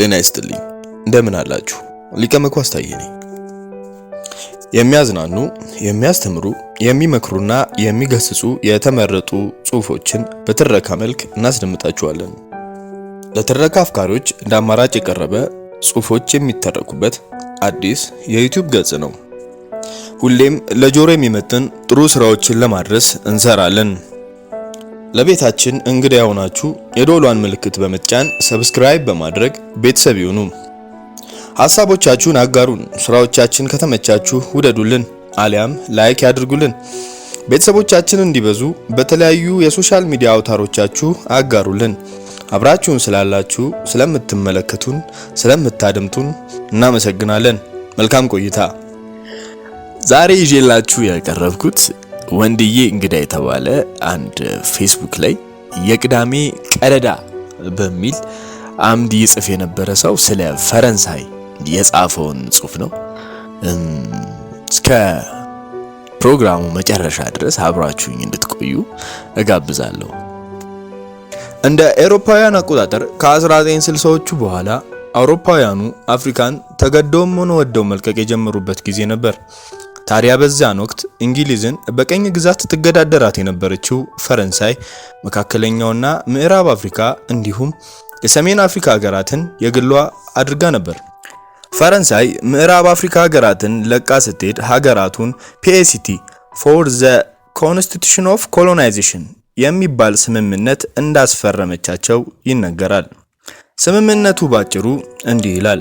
ጤና ይስጥልኝ እንደምን አላችሁ? ሊቀ መኳስ ታዬ ነኝ። የሚያዝናኑ፣ የሚያስተምሩ፣ የሚመክሩና የሚገስጹ የተመረጡ ጽሁፎችን በትረካ መልክ እናስደምጣችኋለን። ለትረካ አፍቃሪዎች እንደ አማራጭ የቀረበ ጽሁፎች የሚተረኩበት አዲስ የዩቲዩብ ገጽ ነው። ሁሌም ለጆሮ የሚመጥን ጥሩ ስራዎችን ለማድረስ እንሰራለን። ለቤታችን እንግዳ የሆናችሁ የደወሏን ምልክት በመጫን ሰብስክራይብ በማድረግ ቤተሰብ ይሁኑ። ሐሳቦቻችሁን አጋሩን። ስራዎቻችን ከተመቻችሁ ውደዱልን አሊያም ላይክ ያድርጉልን። ቤተሰቦቻችን እንዲበዙ በተለያዩ የሶሻል ሚዲያ አውታሮቻችሁ አጋሩልን። አብራችሁን ስላላችሁ፣ ስለምትመለከቱን፣ ስለምታደምጡን እናመሰግናለን። መልካም ቆይታ። ዛሬ ይዤላችሁ ያቀረብኩት ወንድዬ እንግዳ የተባለ አንድ ፌስቡክ ላይ የቅዳሜ ቀደዳ በሚል አምድ ይጽፍ የነበረ ሰው ስለ ፈረንሳይ የጻፈውን ጽሁፍ ነው። እስከ ፕሮግራሙ መጨረሻ ድረስ አብራችሁኝ እንድትቆዩ እጋብዛለሁ። እንደ አውሮፓውያን አቆጣጠር ከ1960ዎቹ በኋላ አውሮፓውያኑ አፍሪካን ተገደውም ሆነ ወደው መልቀቅ የጀመሩበት ጊዜ ነበር። ታዲያ በዛን ወቅት እንግሊዝን በቀኝ ግዛት ትገዳደራት የነበረችው ፈረንሳይ መካከለኛውና ምዕራብ አፍሪካ እንዲሁም የሰሜን አፍሪካ ሀገራትን የግሏ አድርጋ ነበር። ፈረንሳይ ምዕራብ አፍሪካ ሀገራትን ለቃ ስትሄድ ሀገራቱን ፒኤሲቲ ፎር ዘ ኮንስቲቱሽን ኦፍ ኮሎናይዜሽን የሚባል ስምምነት እንዳስፈረመቻቸው ይነገራል። ስምምነቱ ባጭሩ እንዲህ ይላል: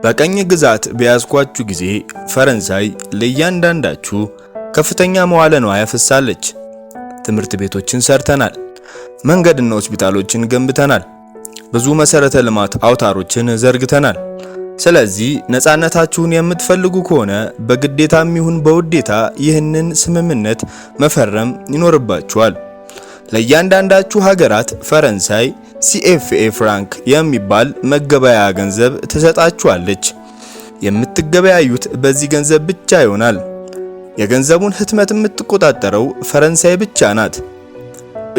በቀኝ ግዛት በያዝኳችሁ ጊዜ ፈረንሳይ ለእያንዳንዳችሁ ከፍተኛ መዋለ ንዋይ ያፈሳለች። ትምህርት ቤቶችን ሰርተናል፣ መንገድና ሆስፒታሎችን ገንብተናል፣ ብዙ መሰረተ ልማት አውታሮችን ዘርግተናል። ስለዚህ ነፃነታችሁን የምትፈልጉ ከሆነ በግዴታም ይሁን በውዴታ ይህንን ስምምነት መፈረም ይኖርባችኋል። ለእያንዳንዳችሁ ሀገራት ፈረንሳይ ሲኤፍኤ ፍራንክ የሚባል መገበያያ ገንዘብ ትሰጣችኋለች። የምትገበያዩት በዚህ ገንዘብ ብቻ ይሆናል። የገንዘቡን ህትመት የምትቆጣጠረው ፈረንሳይ ብቻ ናት።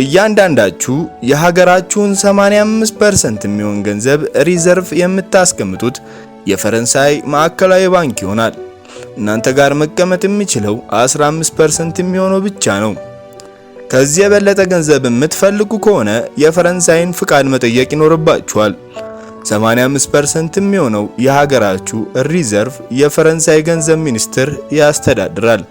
እያንዳንዳችሁ የሀገራችሁን 85% የሚሆን ገንዘብ ሪዘርቭ የምታስቀምጡት የፈረንሳይ ማዕከላዊ ባንክ ይሆናል። እናንተ ጋር መቀመጥ የሚችለው 15% የሚሆነው ብቻ ነው። ከዚህ የበለጠ ገንዘብ የምትፈልጉ ከሆነ የፈረንሳይን ፍቃድ መጠየቅ ይኖርባችኋል። 85% የሚሆነው የሀገራችሁ ሪዘርቭ የፈረንሳይ ገንዘብ ሚኒስትር ያስተዳድራል።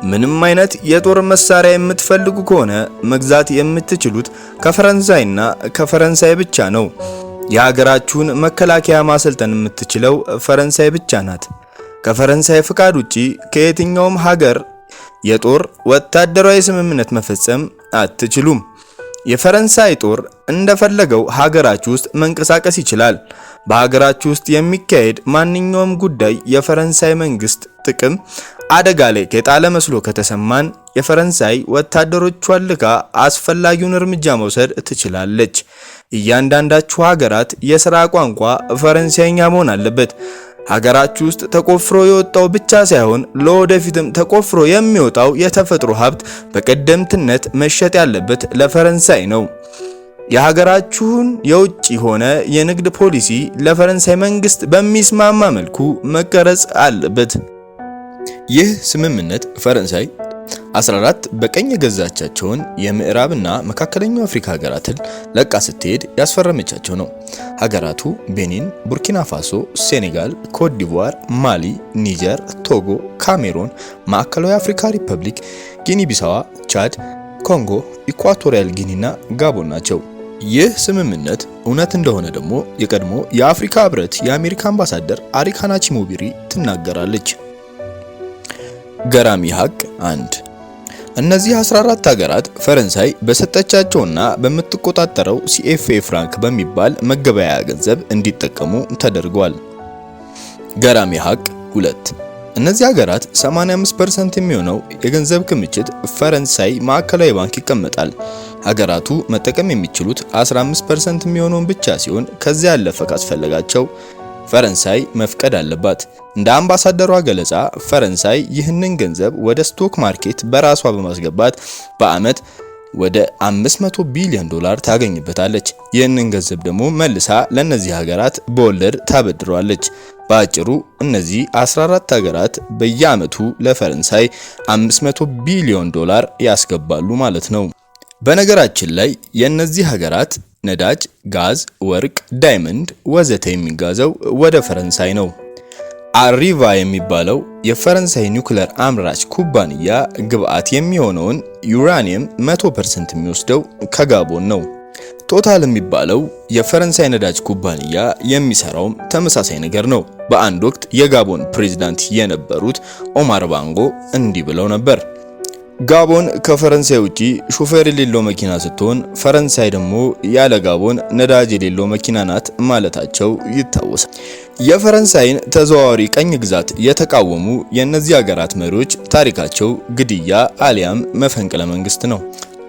ምንም አይነት የጦር መሳሪያ የምትፈልጉ ከሆነ መግዛት የምትችሉት ከፈረንሳይና ከፈረንሳይ ብቻ ነው። የሀገራችሁን መከላከያ ማሰልጠን የምትችለው ፈረንሳይ ብቻ ናት። ከፈረንሳይ ፍቃድ ውጪ ከየትኛውም ሀገር የጦር ወታደራዊ ስምምነት መፈጸም አትችሉም። የፈረንሳይ ጦር እንደፈለገው ሀገራችሁ ውስጥ መንቀሳቀስ ይችላል። በሀገራችሁ ውስጥ የሚካሄድ ማንኛውም ጉዳይ የፈረንሳይ መንግስት ጥቅም አደጋ ላይ ከጣለ መስሎ ከተሰማን የፈረንሳይ ወታደሮቿን ልካ አስፈላጊውን እርምጃ መውሰድ ትችላለች። እያንዳንዳችሁ ሀገራት የሥራ ቋንቋ ፈረንሳይኛ መሆን አለበት። ሀገራችሁ ውስጥ ተቆፍሮ የወጣው ብቻ ሳይሆን ለወደፊትም ተቆፍሮ የሚወጣው የተፈጥሮ ሀብት በቀደምትነት መሸጥ ያለበት ለፈረንሳይ ነው። የሀገራችሁን የውጭ ሆነ የንግድ ፖሊሲ ለፈረንሳይ መንግስት በሚስማማ መልኩ መቀረጽ አለበት። ይህ ስምምነት ፈረንሳይ 14 በቀኝ የገዛቻቸውን የምዕራብና መካከለኛው አፍሪካ ሀገራትን ለቃ ስትሄድ ያስፈረመቻቸው ነው። ሀገራቱ ቤኒን፣ ቡርኪና ፋሶ፣ ሴኔጋል፣ ኮት ዲቯር፣ ማሊ፣ ኒጀር፣ ቶጎ፣ ካሜሮን፣ ማዕከላዊ አፍሪካ ሪፐብሊክ፣ ጊኒ ቢሳዋ፣ ቻድ፣ ኮንጎ፣ ኢኳቶሪያል ጊኒና ጋቦን ናቸው። ይህ ስምምነት እውነት እንደሆነ ደግሞ የቀድሞ የአፍሪካ ህብረት የአሜሪካ አምባሳደር አሪካና ቺሞቢሪ ትናገራለች። ገራሚ ሀቅ 1 እነዚህ 14 ሀገራት ፈረንሳይ በሰጠቻቸውና በምትቆጣጠረው ሲኤፍኤ ፍራንክ በሚባል መገበያያ ገንዘብ እንዲጠቀሙ ተደርጓል። ገራሚ ሀቅ 2 እነዚህ ሀገራት 85% የሚሆነው የገንዘብ ክምችት ፈረንሳይ ማዕከላዊ ባንክ ይቀመጣል። ሀገራቱ መጠቀም የሚችሉት 15% የሚሆነውን ብቻ ሲሆን ከዚያ ያለፈ ካስፈለጋቸው ፈረንሳይ መፍቀድ አለባት። እንደ አምባሳደሯ ገለጻ ፈረንሳይ ይህንን ገንዘብ ወደ ስቶክ ማርኬት በራሷ በማስገባት በአመት ወደ 500 ቢሊዮን ዶላር ታገኝበታለች። ይህንን ገንዘብ ደግሞ መልሳ ለነዚህ ሀገራት በወለድ ታበድረዋለች። በአጭሩ እነዚህ 14 ሀገራት በየአመቱ ለፈረንሳይ 500 ቢሊዮን ዶላር ያስገባሉ ማለት ነው። በነገራችን ላይ የእነዚህ ሀገራት ነዳጅ፣ ጋዝ፣ ወርቅ፣ ዳይመንድ ወዘተ የሚጋዘው ወደ ፈረንሳይ ነው። አሪቫ የሚባለው የፈረንሳይ ኒውክሌር አምራች ኩባንያ ግብአት የሚሆነውን ዩራኒየም 100% የሚወስደው ከጋቦን ነው። ቶታል የሚባለው የፈረንሳይ ነዳጅ ኩባንያ የሚሰራውም ተመሳሳይ ነገር ነው። በአንድ ወቅት የጋቦን ፕሬዝዳንት የነበሩት ኦማር ባንጎ እንዲህ ብለው ነበር። ጋቦን ከፈረንሳይ ውጪ ሹፌር የሌለው መኪና ስትሆን ፈረንሳይ ደግሞ ያለ ጋቦን ነዳጅ የሌለው መኪና ናት ማለታቸው ይታወሳል። የፈረንሳይን ተዘዋዋሪ ቀኝ ግዛት የተቃወሙ የእነዚህ ሀገራት መሪዎች ታሪካቸው ግድያ አሊያም መፈንቅለ መንግስት ነው።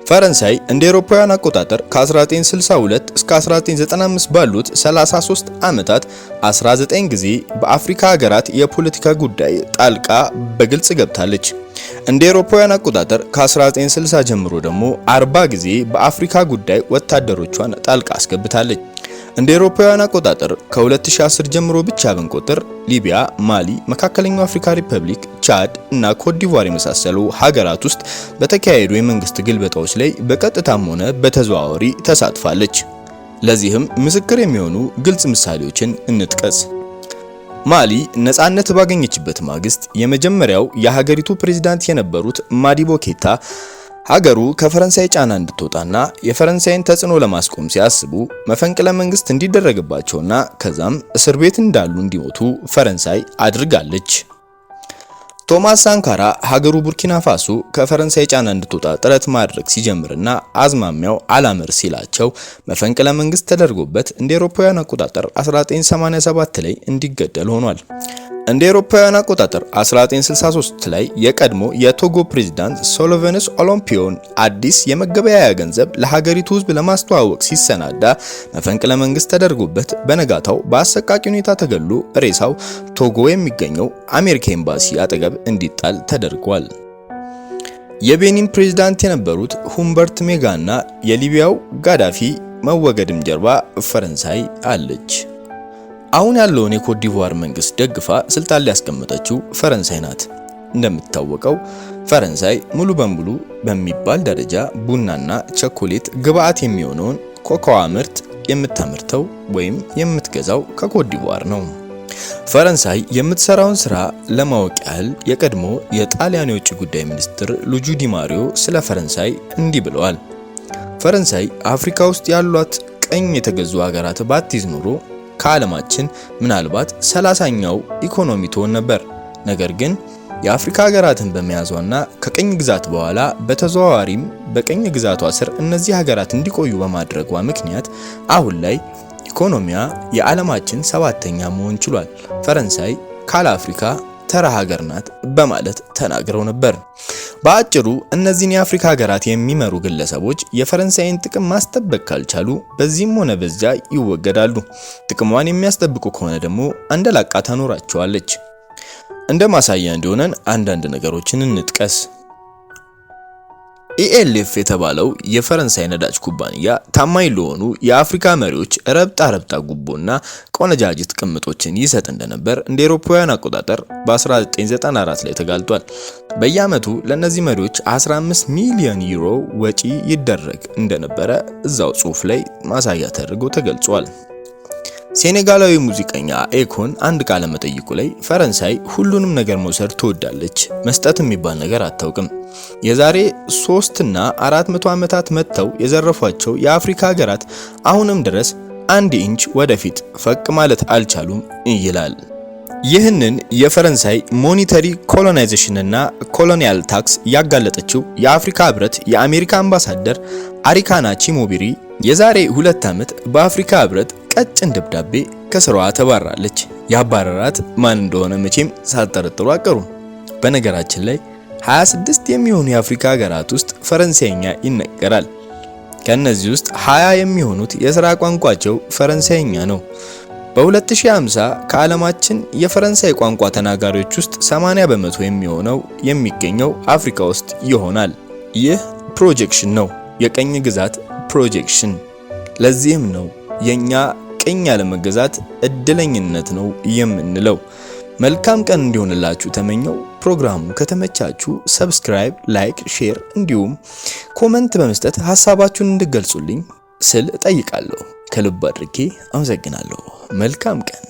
ፈረንሳይ እንደ አውሮፓውያን አቆጣጠር ከ1962 እስከ 1995 ባሉት 33 ዓመታት 19 ጊዜ በአፍሪካ ሀገራት የፖለቲካ ጉዳይ ጣልቃ በግልጽ ገብታለች። እንደ አውሮፓውያን አቆጣጠር ከ1960 ጀምሮ ደግሞ 40 ጊዜ በአፍሪካ ጉዳይ ወታደሮቿን ጣልቃ አስገብታለች። እንደ አውሮፓውያን አቆጣጠር ከ2010 ጀምሮ ብቻ ብንቆጥር ሊቢያ፣ ማሊ፣ መካከለኛው አፍሪካ ሪፐብሊክ፣ ቻድ እና ኮትዲቯር የመሳሰሉ ሀገራት ውስጥ በተካሄዱ የመንግስት ግልበጣዎች ላይ በቀጥታም ሆነ በተዘዋዋሪ ተሳትፋለች። ለዚህም ምስክር የሚሆኑ ግልጽ ምሳሌዎችን እንጥቀስ። ማሊ ነጻነት ባገኘችበት ማግስት የመጀመሪያው የሀገሪቱ ፕሬዝዳንት የነበሩት ማዲቦ ኬታ ሀገሩ ከፈረንሳይ ጫና እንድትወጣና የፈረንሳይን ተጽዕኖ ለማስቆም ሲያስቡ መፈንቅለ መንግስት እንዲደረግባቸውና ከዛም እስር ቤት እንዳሉ እንዲሞቱ ፈረንሳይ አድርጋለች። ቶማስ ሳንካራ ሀገሩ ቡርኪና ፋሶ ከፈረንሳይ ጫና እንድትወጣ ጥረት ማድረግ ሲጀምርና አዝማሚያው አላመር ሲላቸው መፈንቅለ መንግስት ተደርጎበት እንደ አውሮፓውያን አቆጣጠር 1987 ላይ እንዲገደል ሆኗል። እንደ አውሮፓውያን አቆጣጠር 1963 ላይ የቀድሞ የቶጎ ፕሬዝዳንት ሶሎቬንስ ኦሎምፒዮን አዲስ የመገበያያ ገንዘብ ለሀገሪቱ ህዝብ ለማስተዋወቅ ሲሰናዳ መፈንቅለ መንግስት ተደርጎበት በነጋታው በአሰቃቂ ሁኔታ ተገሎ ሬሳው ቶጎ የሚገኘው አሜሪካ ኤምባሲ አጠገብ እንዲጣል ተደርጓል። የቤኒን ፕሬዝዳንት የነበሩት ሁምበርት ሜጋና የሊቢያው ጋዳፊ መወገድም ጀርባ ፈረንሳይ አለች። አሁን ያለውን የኮትዲቯር መንግስት ደግፋ ስልጣን ላይ ያስቀመጠችው ፈረንሳይ ናት። እንደምታወቀው ፈረንሳይ ሙሉ በሙሉ በሚባል ደረጃ ቡናና ቸኮሌት ግብአት የሚሆነውን ኮኮዋ ምርት የምታመርተው ወይም የምትገዛው ከኮትዲቯር ነው። ፈረንሳይ የምትሰራውን ስራ ለማወቅ ያህል የቀድሞ የጣሊያን የውጭ ጉዳይ ሚኒስትር ሉጂ ዲ ማሪዮ ስለ ፈረንሳይ እንዲህ ብለዋል። ፈረንሳይ አፍሪካ ውስጥ ያሏት ቀኝ የተገዙ ሀገራት ባትይዝ ኖሮ ከዓለማችን ምናልባት 30ኛው ኢኮኖሚ ትሆን ነበር። ነገር ግን የአፍሪካ ሀገራትን በመያዟና ከቀኝ ግዛት በኋላ በተዘዋዋሪም በቀኝ ግዛቷ ስር እነዚህ ሀገራት እንዲቆዩ በማድረጓ ምክንያት አሁን ላይ ኢኮኖሚያ የዓለማችን 7ኛ መሆን ችሏል። ፈረንሳይ ካለ አፍሪካ ተራ ሀገር ናት በማለት ተናግረው ነበር። በአጭሩ እነዚህን የአፍሪካ ሀገራት የሚመሩ ግለሰቦች የፈረንሳይን ጥቅም ማስጠበቅ ካልቻሉ በዚህም ሆነ በዚያ ይወገዳሉ። ጥቅሟን የሚያስጠብቁ ከሆነ ደግሞ አንደላቃ ታኖራቸዋለች። እንደ ማሳያ እንዲሆነን አንዳንድ ነገሮችን እንጥቀስ። ኢኤልኤፍ የተባለው የፈረንሳይ ነዳጅ ኩባንያ ታማኝ ለሆኑ የአፍሪካ መሪዎች ረብጣ ጉቦና ቆነጃጅት ቅምጦችን ይሰጥ እንደነበር እንደ አውሮፓውያን አቆጣጠር በ1994 ላይ ተጋልጧል። በየአመቱ ለነዚህ መሪዎች 15 ሚሊዮን ዩሮ ወጪ ይደረግ እንደነበረ እዛው ጽሑፍ ላይ ማሳያ ተደርጎ ተገልጿል። ሴኔጋላዊ ሙዚቀኛ ኤኮን አንድ ቃለ መጠይቁ ላይ ፈረንሳይ ሁሉንም ነገር መውሰድ ትወዳለች፣ መስጠት የሚባል ነገር አታውቅም። የዛሬ 3 እና 400 ዓመታት መጥተው የዘረፏቸው የአፍሪካ ሀገራት አሁንም ድረስ 1 ኢንች ወደፊት ፈቅ ማለት አልቻሉም ይላል። ይህንን የፈረንሳይ ሞኔታሪ ኮሎናይዜሽን እና ኮሎኒያል ታክስ ያጋለጠችው የአፍሪካ ህብረት የአሜሪካ አምባሳደር አሪካና ቺሞቢሪ የዛሬ 2 ዓመት በአፍሪካ ህብረት ቀጭን ደብዳቤ ከስራዋ ተባራለች። ያባረራት ማን እንደሆነ መቼም ሳትጠረጥሩ አቀሩ። በነገራችን ላይ 26 የሚሆኑ የአፍሪካ ሀገራት ውስጥ ፈረንሳይኛ ይነገራል። ከነዚህ ውስጥ 20 የሚሆኑት የሥራ ቋንቋቸው ፈረንሳይኛ ነው። በ2050 ከዓለማችን የፈረንሳይ ቋንቋ ተናጋሪዎች ውስጥ 80% የሚሆነው የሚገኘው አፍሪካ ውስጥ ይሆናል። ይህ ፕሮጀክሽን ነው። የቀኝ ግዛት ፕሮጀክሽን። ለዚህም ነው የኛ ቀኝ ያለመገዛት እድለኝነት ነው የምንለው። መልካም ቀን እንዲሆንላችሁ ተመኘው። ፕሮግራሙ ከተመቻችሁ ሰብስክራይብ፣ ላይክ፣ ሼር እንዲሁም ኮመንት በመስጠት ሐሳባችሁን እንድገልጹልኝ ስል ጠይቃለሁ። ከልብ አድርጌ አመሰግናለሁ። መልካም ቀን